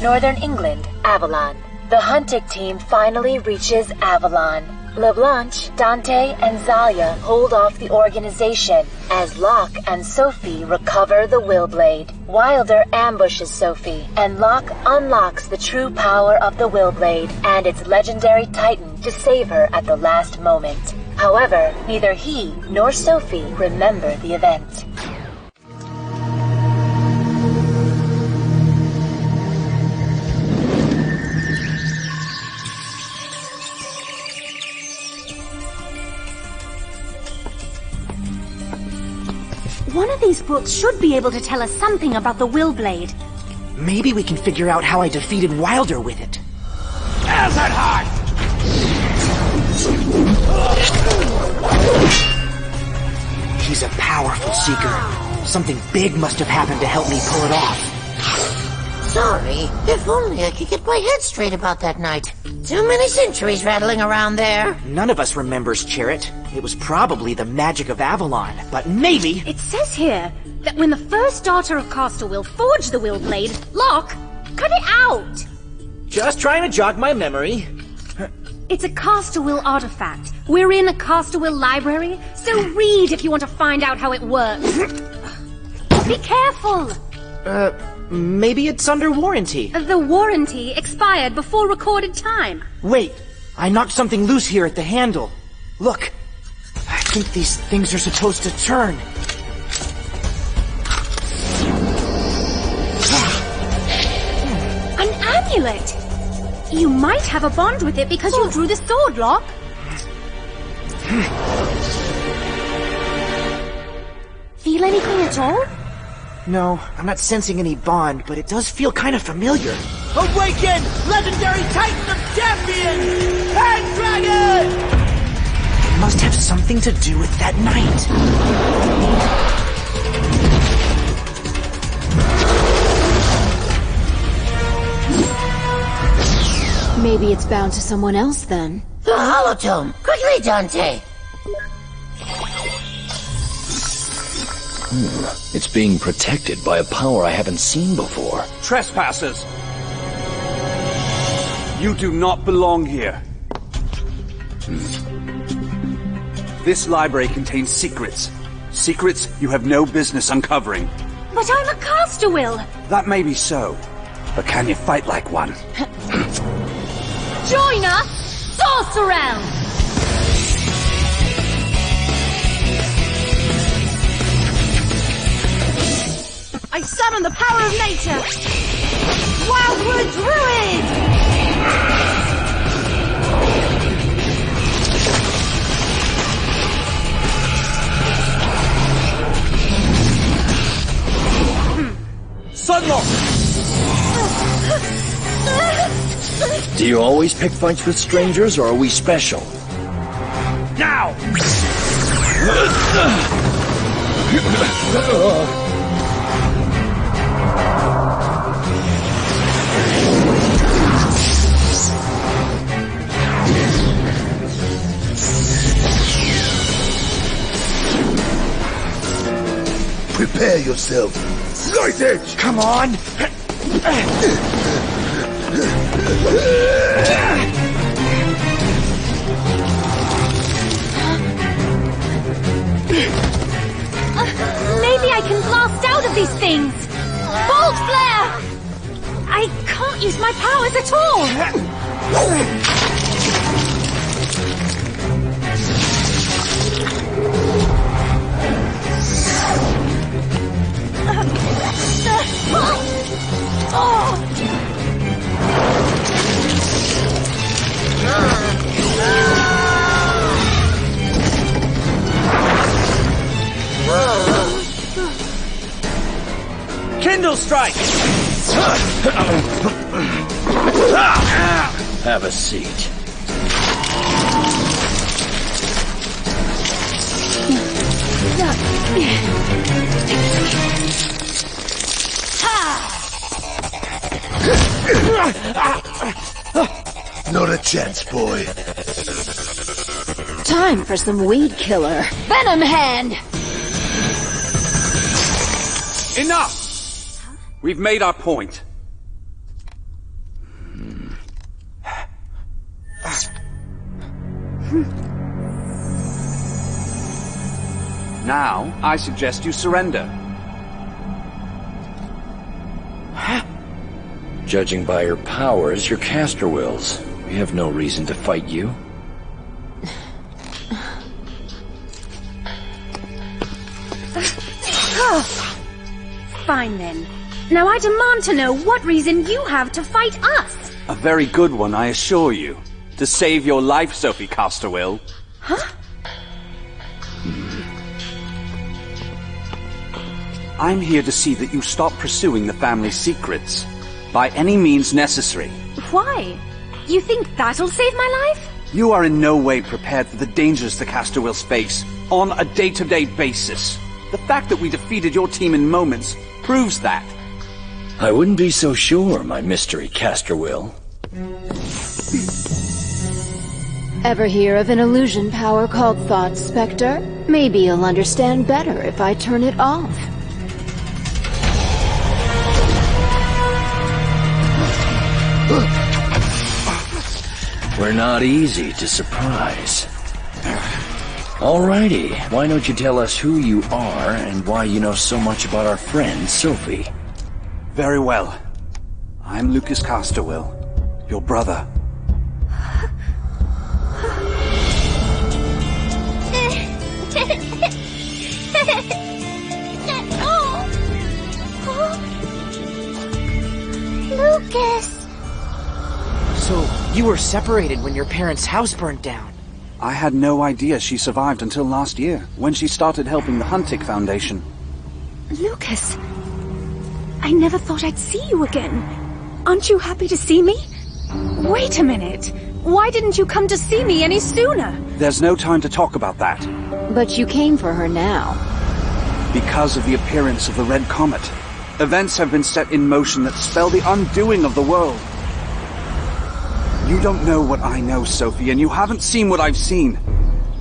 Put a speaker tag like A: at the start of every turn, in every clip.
A: northern England, Avalon. The Huntik team finally reaches Avalon. LeBlanc, Dante, and Zalia hold off the organization as Locke and Sophie recover the Willblade. Wilder ambushes Sophie, and Locke unlocks the true power of the Willblade and its legendary Titan to save her at the last moment. However, neither he nor Sophie remember the event.
B: One of these books should be able to tell us something about the Willblade.
C: Maybe we can figure out how I defeated Wilder with it.
D: Heart!
C: He's a powerful seeker. Something big must have happened to help me pull it off.
E: Sorry, if only I could get my head straight about that night. Too many centuries rattling around there.
C: None of us remembers Chirrut. It was probably the magic of Avalon, but maybe...
B: It says here that when the first daughter of Casterwill forged the Willblade, Locke cut it out.
C: Just trying to jog my memory.
B: It's a Casterwill artifact. We're in a Casterwill library, so read if you want to find out how it works. Be careful!
C: Maybe it's under warranty.
B: The warranty expired before recorded time.
C: Wait, I knocked something loose here at the handle. Look, I think these things are supposed to turn.
B: An amulet! You might have a bond with it because you drew the sword, Locke. Feel anything at all?
C: No, I'm not sensing any bond, but it does feel kind of familiar.
D: Awaken! Legendary Titan of Champions! Hand Dragon!
C: It must have something to do with that night.
F: Maybe it's bound to someone else then.
E: The Holotome! Quickly, Dante!
G: It's being protected by a power I haven't seen before.
D: Trespassers! You do not belong here. This library contains secrets. Secrets you have no business uncovering.
B: But I'm a Casterwill!
D: That may be so, but can you fight like one?
B: Join us, Sorcerel! I summon the power of nature! Wildwood Druid!
D: Sunlock!
G: Do you always pick fights with strangers, or are we special?
D: Now!
H: Prepare yourself. Light edge!
C: Come on!
B: Maybe I can blast out of these things! Bolt flare! I can't use my powers at all!
D: Kindle strike!
G: Have a seat.
H: Not a chance, boy.
F: Time for some weed killer. Venom Hand!
D: Enough! We've made our point. Now, I suggest you surrender.
G: Judging by your powers, you're caster wills. We have no reason to fight you.
B: Fine then. Now I demand to know what reason you have to fight us.
D: A very good one, I assure you. To save your life, Sophie Casterwill.
B: Huh?
D: I'm here to see that you stop pursuing the family secrets. By any means necessary.
B: Why? You think that'll save my life?
D: You are in no way prepared for the dangers the Casterwills face on a day-to-day basis. The fact that we defeated your team in moments proves that.
G: I wouldn't be so sure, my mystery casterwill.
F: Ever hear of an illusion power called Thought Spectre? Maybe you'll understand better if I turn it off.
G: We're not easy to surprise. Alrighty, why don't you tell us who you are and why you know so much about our friend, Sophie?
D: Very well. I'm Lucas Casterwill, your brother.
E: Lucas!
C: So, you were separated when your parents' house burnt down.
D: I had no idea she survived until last year, when she started helping the Huntik Foundation.
B: Lucas, I never thought I'd see you again. Aren't you happy to see me? Wait a minute. Why didn't you come to see me any sooner?
D: There's no time to talk about that.
F: But you came for her now.
D: Because of the appearance of the Red Comet. Events have been set in motion that spell the undoing of the world. You don't know what I know, Sophie, and you haven't seen what I've seen.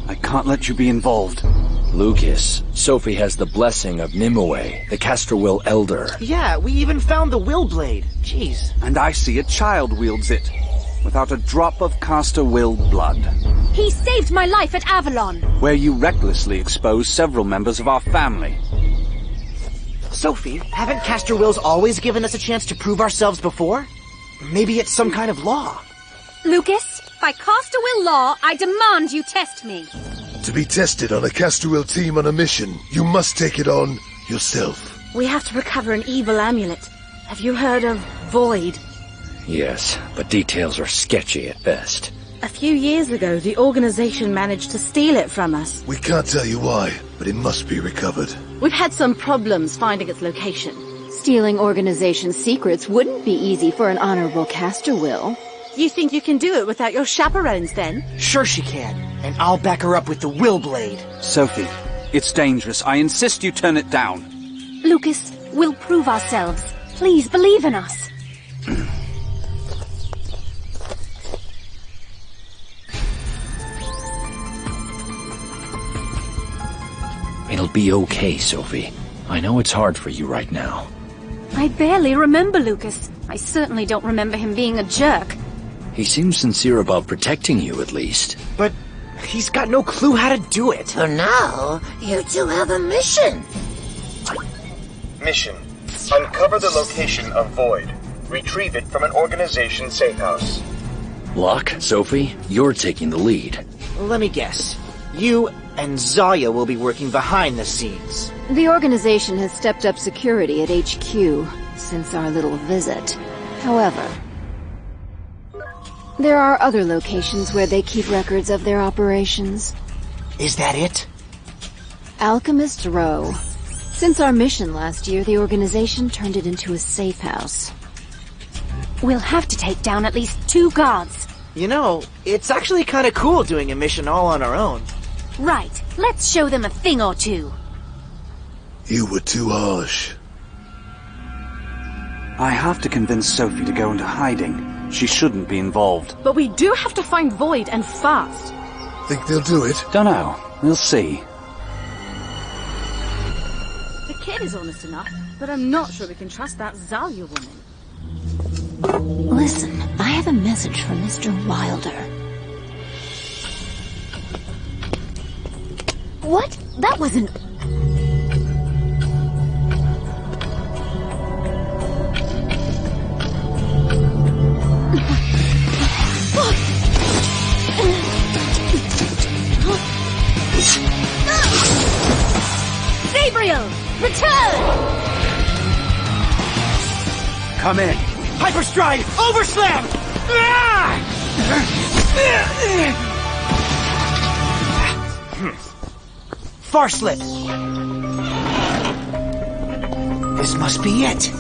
D: I can't let you be involved.
G: Lucas, Sophie has the blessing of Nimue, the Casterwill Elder.
C: Yeah, we even found the will blade. Jeez.
D: And I see a child wields it, without a drop of Casterwill blood.
B: He saved my life at Avalon.
D: Where you recklessly exposed several members of our family.
C: Sophie, haven't Casterwills always given us a chance to prove ourselves before? Maybe it's some kind of law.
B: Lucas, by Casterwill law, I demand you test me.
H: To be tested on a Casterwill team on a mission, you must take it on yourself.
I: We have to recover an evil amulet. Have you heard of Void?
G: Yes, but details are sketchy at best.
I: A few years ago, the organization managed to steal it from us.
H: We can't tell you why, but it must be recovered.
I: We've had some problems finding its location.
F: Stealing organization secrets wouldn't be easy for an honorable Casterwill.
I: You think you can do it without your chaperones, then?
C: Sure she can, and I'll back her up with the will blade.
D: Sophie, it's dangerous. I insist you turn it down.
B: Lucas, we'll prove ourselves. Please believe in us.
G: It'll be okay, Sophie. I know it's hard for you right now.
B: I barely remember Lucas. I certainly don't remember him being a jerk.
G: He seems sincere about protecting you, at least.
C: But he's got no clue how to do it.
E: For now, you two have a mission.
J: Mission. Uncover the location of Void. Retrieve it from an organization safe house.
G: Locke, Sophie, you're taking the lead.
C: Let me guess. You and Zaya will be working behind the scenes.
F: The organization has stepped up security at HQ since our little visit. However, there are other locations where they keep records of their operations.
C: Is that it?
F: Alchemist Row. Since our mission last year, the organization turned it into a safe house.
B: We'll have to take down at least 2 guards.
C: You know, it's actually kind of cool doing a mission all on our own.
B: Right, let's show them a thing or two.
H: You were too harsh.
D: I have to convince Sophie to go into hiding. She shouldn't be involved.
I: But we do have to find Void, and fast.
H: Think they'll do it?
D: Dunno. We'll see.
I: The kid is honest enough, but I'm not sure we can trust that Zalia woman.
F: Listen, I have a message from Mr. Wilder.
B: What? That wasn't... Gabriel! Return!
C: Come in. Hyperstride! Overslam! Far slip. This must be it.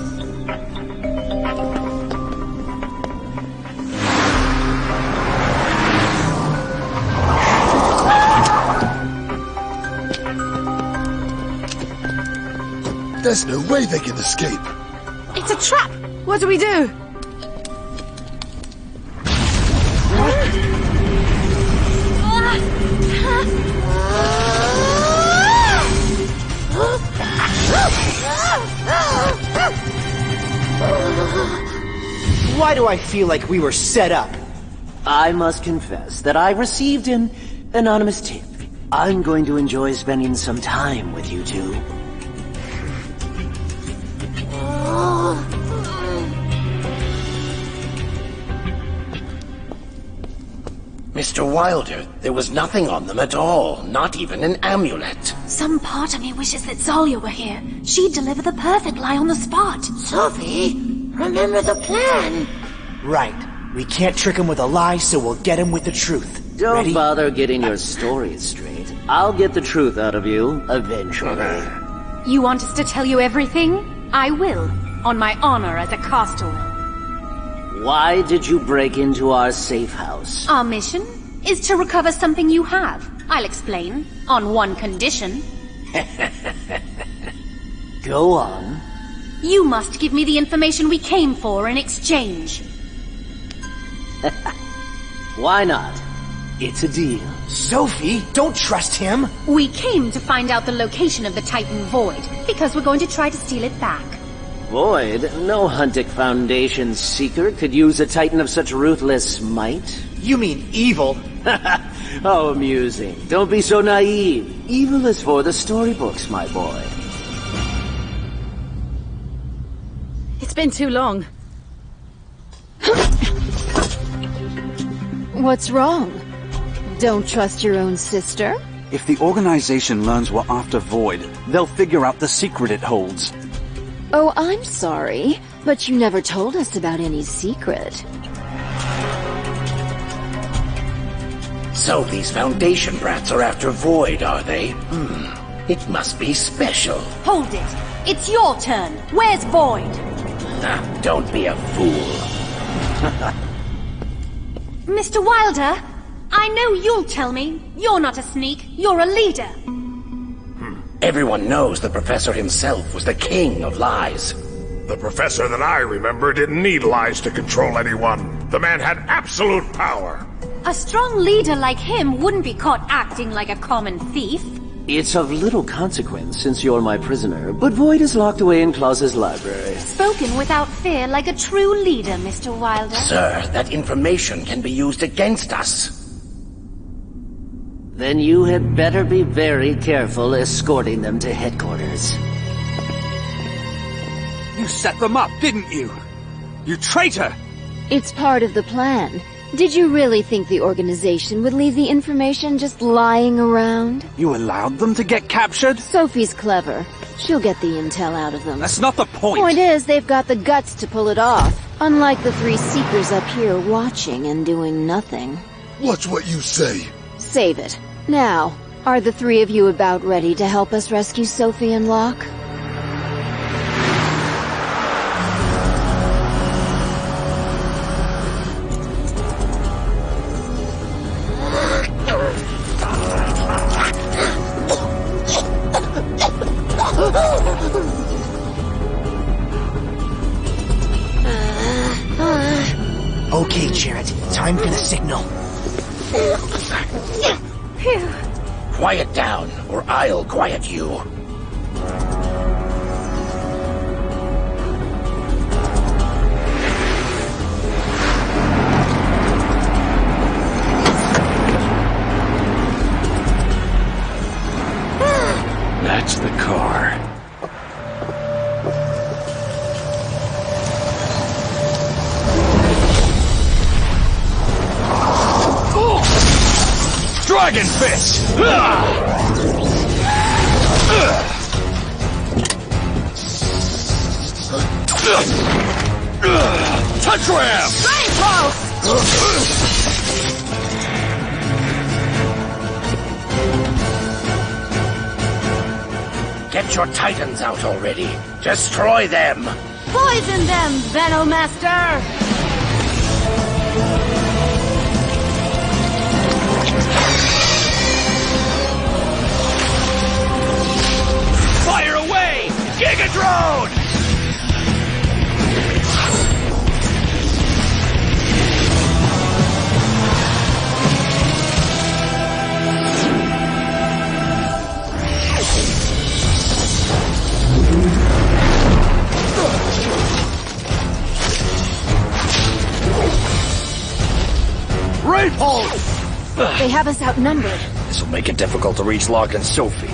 H: There's no way they can escape.
I: It's a trap! What do we do?
C: Why do I feel like we were set up?
K: I must confess that I received an anonymous tip. I'm going to enjoy spending some time with you two.
L: Mr. Wilder, there was nothing on them at all, not even an amulet.
B: Some part of me wishes that Zalia were here. She'd deliver the perfect lie on the spot.
E: Sophie, remember the plan.
C: Right. We can't trick him with a lie, so we'll get him with the truth.
K: Don't
C: Ready?
K: bother getting your stories straight. I'll get the truth out of you, eventually.
B: You want us to tell you everything? I will, on my honor as a castaway.
K: Why did you break into our safe house?
B: Our mission is to recover something you have. I'll explain, on one condition.
K: Go on.
B: You must give me the information we came for in exchange.
K: Why not? It's a deal.
C: Sophie, don't trust him!
B: We came to find out the location of the Titan Void, because we're going to try to steal it back.
K: Void? No Huntik Foundation seeker could use a Titan of such ruthless might.
C: You mean evil?
K: How amusing. Don't be so naive. Evil is for the storybooks, my boy.
I: It's been too long.
F: What's wrong? Don't trust your own sister?
D: If the organization learns we're after Void, they'll figure out the secret it holds.
F: Oh, I'm sorry, but you never told us about any secret.
L: So these Foundation brats are after Void, are they? It must be special.
B: Hold it! It's your turn! Where's Void?
L: Don't be a fool.
B: Mr. Wilder, I know you'll tell me. You're not a sneak, you're a leader.
L: Everyone knows the Professor himself was the king of lies.
M: The Professor that I remember didn't need lies to control anyone. The man had absolute power.
B: A strong leader like him wouldn't be caught acting like a common thief.
K: It's of little consequence since you're my prisoner, but Void is locked away in Claus's library.
B: Spoken without fear like a true leader, Mr. Wilder.
L: Sir, that information can be used against us.
K: Then you had better be very careful escorting them to headquarters.
D: You set them up, didn't you? You traitor!
F: It's part of the plan. Did you really think the organization would leave the information just lying around?
D: You allowed them to get captured?
F: Sophie's clever. She'll get the intel out of them.
D: That's not the point.
F: Point is, they've got the guts to pull it off. Unlike the three Seekers up here watching and doing nothing.
H: Watch what you say.
F: Save it. Now, are the three of you about ready to help us rescue Sophie and Locke?
C: Okay, Jarrett. Time for the signal.
L: Quiet down, or I'll quiet you.
N: Dragon Fist! Touch Ram!
L: Get your titans out already. Destroy them.
I: Poison them, Venomaster!
N: Fire away! Gigadrone! Ray Pulse!
B: They have us outnumbered.
G: This will make it difficult to reach Locke and Sophie.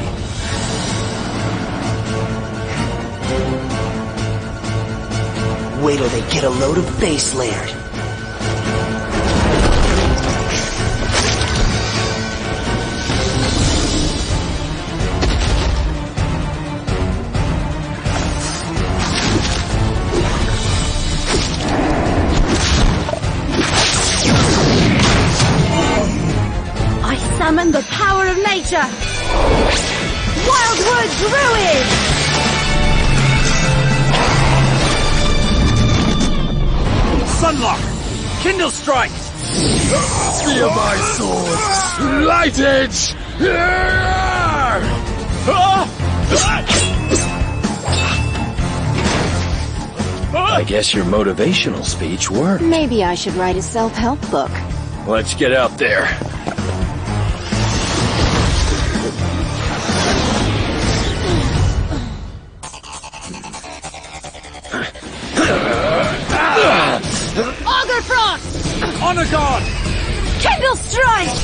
C: Wait till they get a load of base layered.
I: Summon the power of nature! Wildwood Druid!
N: Sunlock! Kindle Strike!
H: Feel my sword! Light Edge!
G: I guess your motivational speech worked.
F: Maybe I should write a self-help book.
G: Let's get out there.
I: Augur Frost!
N: Honor Guard!
I: Kindle Strike!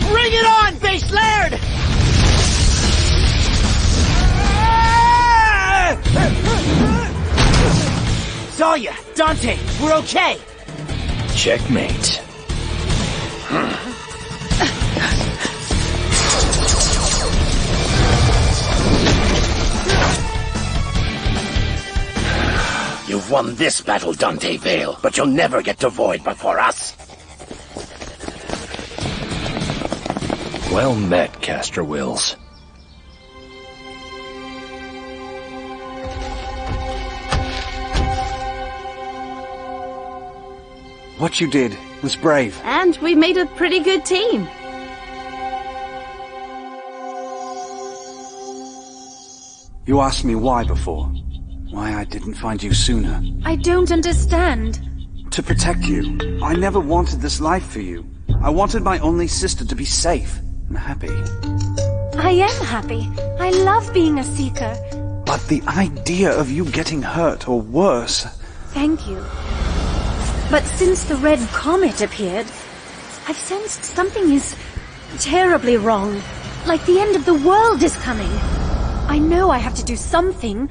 C: Bring it on, base laird! Zalia, Dante, we're okay.
G: Checkmate.
L: You've won this battle, Dante Vale, but you'll never get to Void before us.
G: Well met, Caster Wills.
D: What you did was brave.
I: And we made a pretty good team.
D: You asked me why before. Why I didn't find you sooner.
B: I don't understand.
D: To protect you. I never wanted this life for you. I wanted my only sister to be safe and happy.
B: I am happy. I love being a Seeker.
D: But the idea of you getting hurt or worse...
B: Thank you. But since the Red Comet appeared, I've sensed something is terribly wrong. Like the end of the world is coming. I know I have to do something,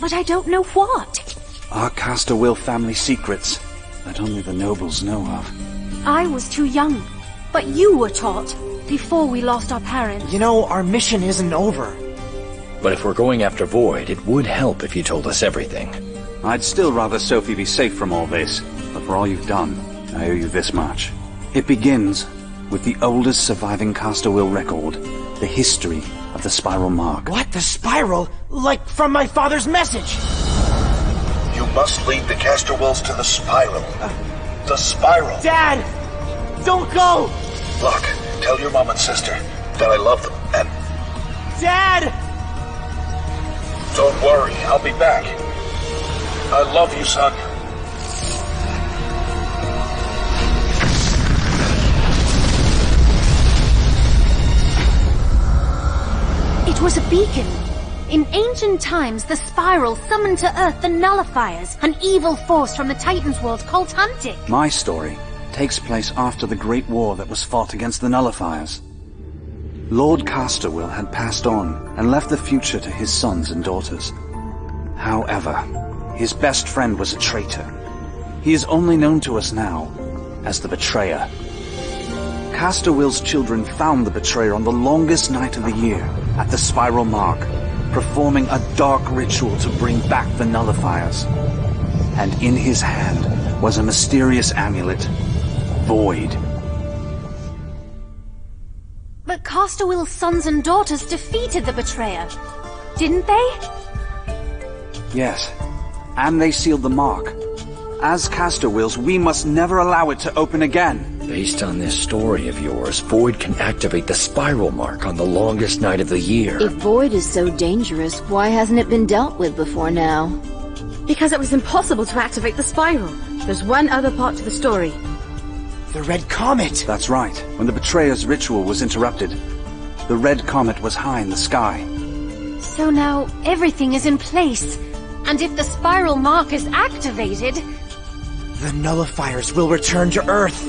B: but I don't know what.
D: Our Caster Will family secrets that only the nobles know of.
B: I was too young, but you were taught before we lost our parents.
C: You know, our mission isn't over.
G: But if we're going after Void, it would help if you told us everything.
D: I'd still rather Sophie be safe from all this, but for all you've done, I owe you this much. It begins with the oldest surviving Caster Will record, the history of the Spiral Mark.
C: What? The Spiral? Like from my father's message?
J: You must lead the Caster Wills to the Spiral. The Spiral.
C: Dad! Don't go!
J: Look, tell your mom and sister that I love them, and...
C: Dad!
J: Don't worry, I'll be back. I love you, son.
B: It was a beacon. In ancient times, the Spiral summoned to Earth the Nullifiers, an evil force from the Titan's world called Huntik.
D: My story takes place after the Great War that was fought against the Nullifiers. Lord Casterwill had passed on and left the future to his sons and daughters. However, his best friend was a traitor. He is only known to us now as the Betrayer. Castor-Will's children found the Betrayer on the longest night of the year, at the Spiral Mark, performing a dark ritual to bring back the Nullifiers. And in his hand was a mysterious amulet, Void.
B: But Castor-Will's sons and daughters defeated the Betrayer, didn't they?
D: Yes, and they sealed the mark. As Castor-Wills, we must never allow it to open again.
G: Based on this story of yours, Void can activate the Spiral Mark on the longest night of the year.
F: If Void is so dangerous, why hasn't it been dealt with before now?
I: Because it was impossible to activate the spiral. There's one other part to the story.
C: The Red Comet!
D: That's right. When the Betrayer's ritual was interrupted, the Red Comet was high in the sky.
B: So now everything is in place. And if the Spiral Mark is activated...
C: the Nullifiers will return to Earth!